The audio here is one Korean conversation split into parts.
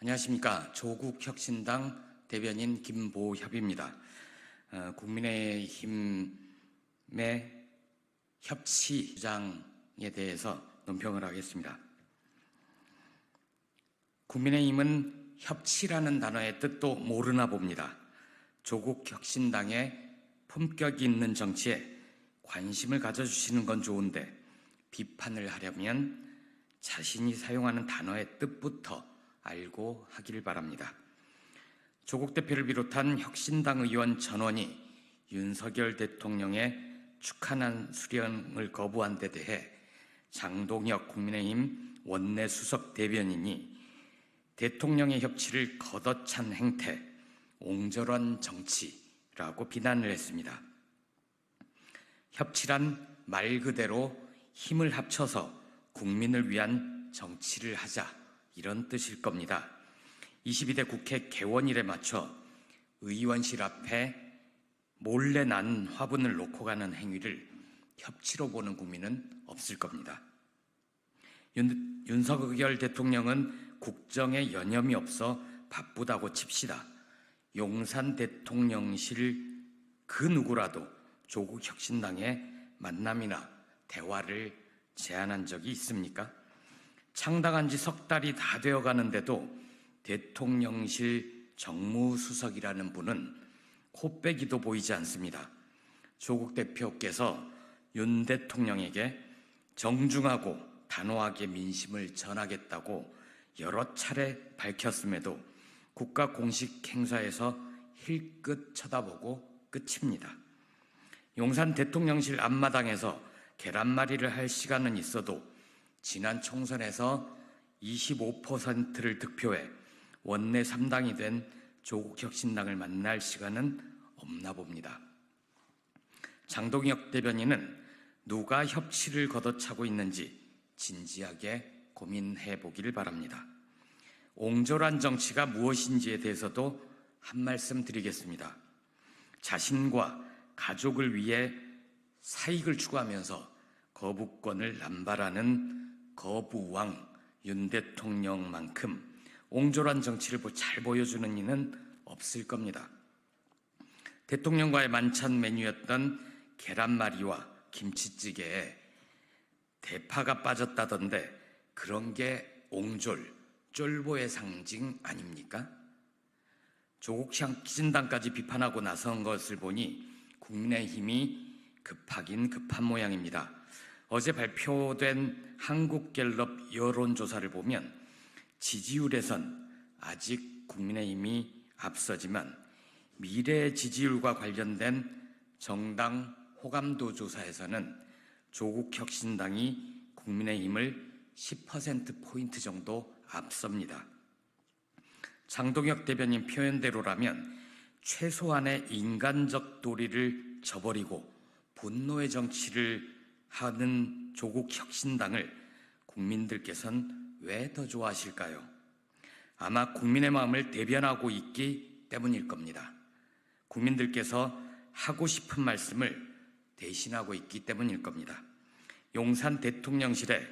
안녕하십니까. 조국혁신당 대변인 김보협입니다. 국민의힘의 협치 주장에 대해서 논평을 하겠습니다. 국민의힘은 협치라는 단어의 뜻도 모르나 봅니다. 조국혁신당의 품격 있는 정치에 관심을 가져주시는 건 좋은데 비판을 하려면 자신이 사용하는 단어의 뜻부터 알고 하길 바랍니다. 조국 대표를 비롯한 혁신당 의원 전원이 윤석열 대통령의 축하난 수령을 거부한 데 대해 장동혁 국민의힘 원내 수석 대변인이 대통령의 협치를 걷어찬 행태, 옹졸한 정치라고 비난을 했습니다. 협치란 말 그대로 힘을 합쳐서 국민을 위한 정치를 하자, 이런 뜻일 겁니다. 22대 국회 개원일에 맞춰 의원실 앞에 몰래 난 화분을 놓고 가는 행위를 협치로 보는 국민은 없을 겁니다. 윤석열 대통령은 국정에 여념이 없어 바쁘다고 칩시다. 용산 대통령실 그 누구라도 조국 혁신당의 만남이나 대화를 제안한 적이 있습니까? 창당한 지 석 달이 다 되어 가는데도 대통령실 정무수석이라는 분은 코빼기도 보이지 않습니다. 조국 대표께서 윤 대통령에게 정중하고 단호하게 민심을 전하겠다고 여러 차례 밝혔음에도 국가 공식 행사에서 힐끗 쳐다보고 끝입니다. 용산 대통령실 앞마당에서 계란말이를 할 시간은 있어도 지난 총선에서 25%를 득표해 원내 3당이 된 조국혁신당을 만날 시간은 없나 봅니다. 장동혁 대변인은 누가 협치를 걷어차고 있는지 진지하게 고민해 보기를 바랍니다. 옹졸한 정치가 무엇인지에 대해서도 한 말씀 드리겠습니다. 자신과 가족을 위해 사익을 추구하면서 거부권을 남발하는 거부왕 윤 대통령만큼 옹졸한 정치를 잘 보여주는 이는 없을 겁니다. 대통령과의 만찬 메뉴였던 계란말이와 김치찌개에 대파가 빠졌다던데 그런 게 옹졸, 쫄보의 상징 아닙니까? 조국 혁신당까지 비판하고 나선 것을 보니 국민의힘이 급하긴 급한 모양입니다. 어제 발표된 한국갤럽 여론조사를 보면 지지율에선 아직 국민의힘이 앞서지만 미래 지지율과 관련된 정당 호감도 조사에서는 조국혁신당이 국민의힘을 10%포인트 정도 앞섭니다. 장동혁 대변인 표현대로라면 최소한의 인간적 도리를 저버리고 분노의 정치를 하는 조국혁신당을 국민들께서는 왜 더 좋아하실까요? 아마 국민의 마음을 대변하고 있기 때문일 겁니다. 국민들께서 하고 싶은 말씀을 대신하고 있기 때문일 겁니다. 용산 대통령실에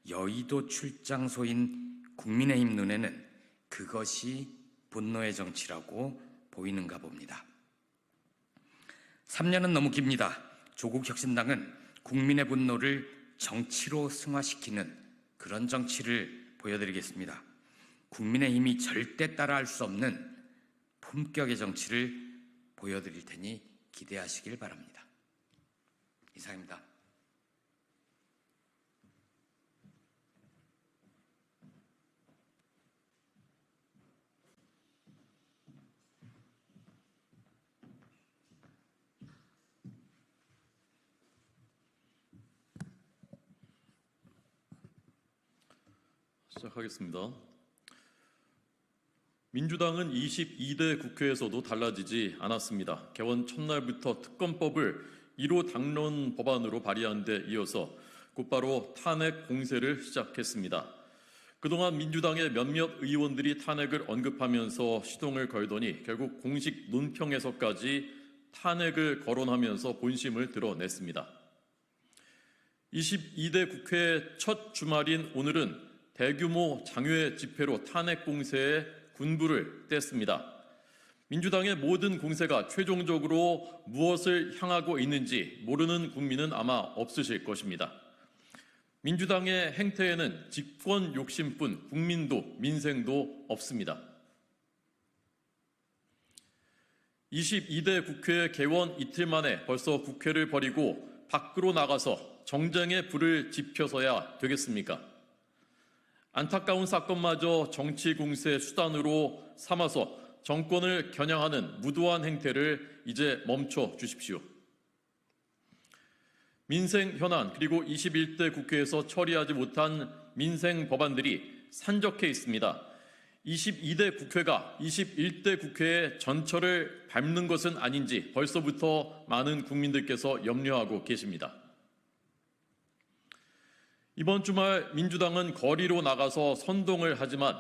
여의도 출장소인 국민의힘 눈에는 그것이 분노의 정치라고 보이는가 봅니다. 3년은 너무 깁니다. 조국혁신당은 국민의 분노를 정치로 승화시키는 그런 정치를 보여드리겠습니다. 국민의힘이 절대 따라할 수 없는 품격의 정치를 보여드릴 테니 기대하시길 바랍니다. 이상입니다. 시작하겠습니다. 민주당은 22대 국회에서도 달라지지 않았습니다. 개원 첫날부터 특검법을 1호 당론 법안으로 발의한 데 이어서 곧바로 탄핵 공세를 시작했습니다. 그동안 민주당의 몇몇 의원들이 탄핵을 언급하면서 시동을 걸더니 결국 공식 논평에서까지 탄핵을 거론하면서 본심을 드러냈습니다. 22대 국회 첫 주말인 오늘은 대규모 장외 집회로 탄핵 공세에 군부를 뗐습니다. 민주당의 모든 공세가 최종적으로 무엇을 향하고 있는지 모르는 국민은 아마 없으실 것입니다. 민주당의 행태에는 집권 욕심뿐 국민도 민생도 없습니다. 22대 국회 개원 이틀 만에 벌써 국회를 버리고 밖으로 나가서 정쟁의 불을 지펴서야 되겠습니까? 안타까운 사건마저 정치 공세 수단으로 삼아서 정권을 겨냥하는 무도한 행태를 이제 멈춰 주십시오. 민생 현안 그리고 21대 국회에서 처리하지 못한 민생 법안들이 산적해 있습니다. 22대 국회가 21대 국회의 전철을 밟는 것은 아닌지 벌써부터 많은 국민들께서 염려하고 계십니다. 이번 주말 민주당은 거리로 나가서 선동을 하지만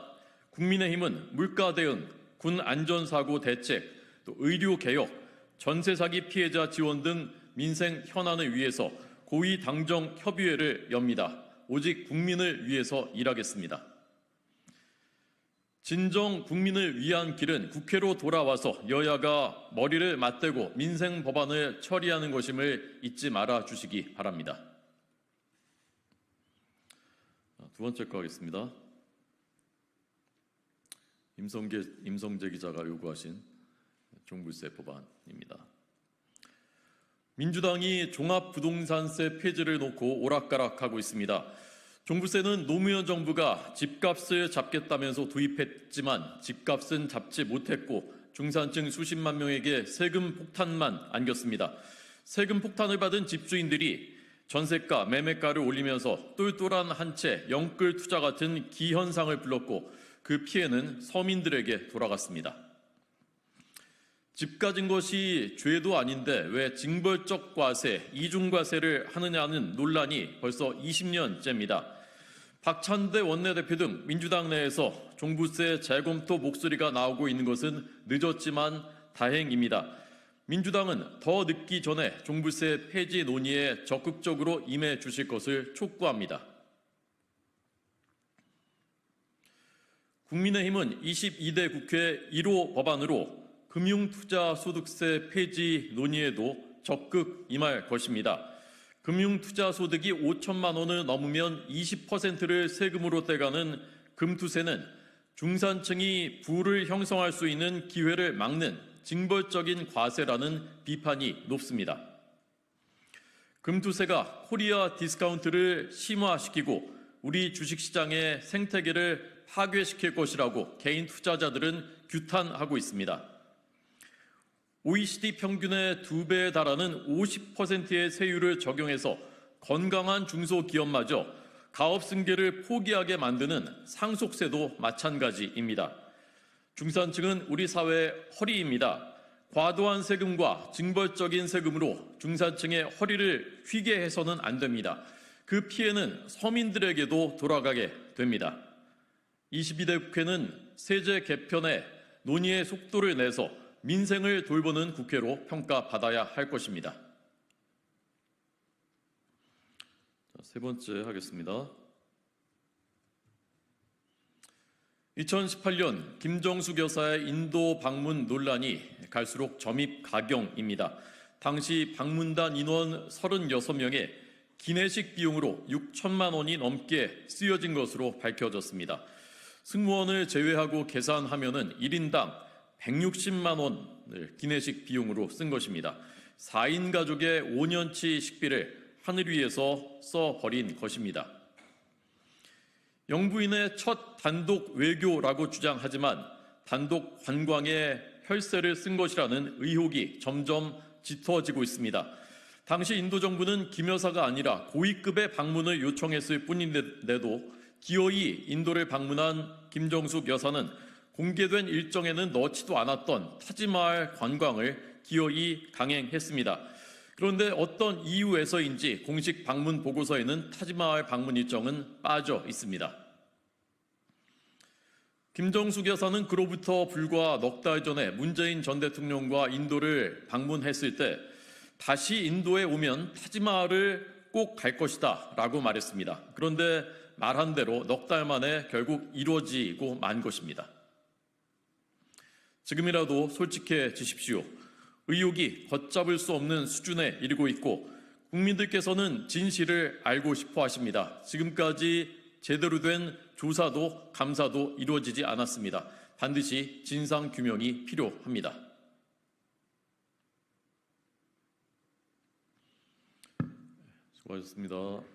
국민의힘은 물가 대응, 군 안전사고 대책, 또 의료 개혁, 전세 사기 피해자 지원 등 민생 현안을 위해서 고위 당정 협의회를 엽니다. 오직 국민을 위해서 일하겠습니다. 진정 국민을 위한 길은 국회로 돌아와서 여야가 머리를 맞대고 민생 법안을 처리하는 것임을 잊지 말아 주시기 바랍니다. 두 번째 거 하겠습니다. 임성재 기자가 요구하신 종부세 법안입니다. 민주당이 종합부동산세 폐지를 놓고 오락가락하고 있습니다. 종부세는 노무현 정부가 집값을 잡겠다면서 도입했지만 집값은 잡지 못했고 중산층 수십만 명에게 세금 폭탄만 안겼습니다. 세금 폭탄을 받은 집주인들이 전세가, 매매가를 올리면서 똘똘한 한 채 영끌 투자 같은 기현상을 불렀고 그 피해는 서민들에게 돌아갔습니다. 집 가진 것이 죄도 아닌데 왜 징벌적 과세, 이중과세를 하느냐는 논란이 벌써 20년째입니다. 박찬대 원내대표 등 민주당 내에서 종부세 재검토 목소리가 나오고 있는 것은 늦었지만 다행입니다. 민주당은 더 늦기 전에 종부세 폐지 논의에 적극적으로 임해 주실 것을 촉구합니다. 국민의힘은 22대 국회 1호 법안으로 금융투자소득세 폐지 논의에도 적극 임할 것입니다. 금융투자소득이 5천만 원을 넘으면 20%를 세금으로 떼가는 금투세는 중산층이 부를 형성할 수 있는 기회를 막는 징벌적인 과세라는 비판이 높습니다. 금투세가 코리아 디스카운트를 심화시키고 우리 주식시장의 생태계를 파괴시킬 것이라고 개인 투자자들은 규탄하고 있습니다. OECD 평균의 2배에 달하는 50%의 세율을 적용해서 건강한 중소기업마저 가업 승계를 포기하게 만드는 상속세도 마찬가지입니다. 중산층은 우리 사회의 허리입니다. 과도한 세금과 징벌적인 세금으로 중산층의 허리를 휘게 해서는 안 됩니다. 그 피해는 서민들에게도 돌아가게 됩니다. 22대 국회는 세제 개편에 논의의 속도를 내서 민생을 돌보는 국회로 평가받아야 할 것입니다. 세 번째 하겠습니다. 2018년 김정숙 여사의 인도 방문 논란이 갈수록 점입가경입니다. 당시 방문단 인원 36명에 기내식 비용으로 6천만 원이 넘게 쓰여진 것으로 밝혀졌습니다. 승무원을 제외하고 계산하면은 1인당 160만 원을 기내식 비용으로 쓴 것입니다. 4인 가족의 5년치 식비를 하늘 위에서 써버린 것입니다. 영부인의 첫 단독 외교라고 주장하지만 단독 관광에 혈세를 쓴 것이라는 의혹이 점점 짙어지고 있습니다. 당시 인도 정부는 김 여사가 아니라 고위급의 방문을 요청했을 뿐인데도 기어이 인도를 방문한 김정숙 여사는 공개된 일정에는 넣지도 않았던 타지마할 관광을 기어이 강행했습니다. 그런데 어떤 이유에서인지 공식 방문 보고서에는 타지마할 방문 일정은 빠져 있습니다. 김정숙 여사는 그로부터 불과 넉 달 전에 문재인 전 대통령과 인도를 방문했을 때 다시 인도에 오면 타지마할을 꼭 갈 것이다 라고 말했습니다. 그런데 말한 대로 넉 달 만에 결국 이루어지고 만 것입니다. 지금이라도 솔직해지십시오. 의혹이 걷잡을 수 없는 수준에 이르고 있고 국민들께서는 진실을 알고 싶어 하십니다. 지금까지 제대로 된 조사도 감사도 이루어지지 않았습니다. 반드시 진상 규명이 필요합니다. 수고하셨습니다.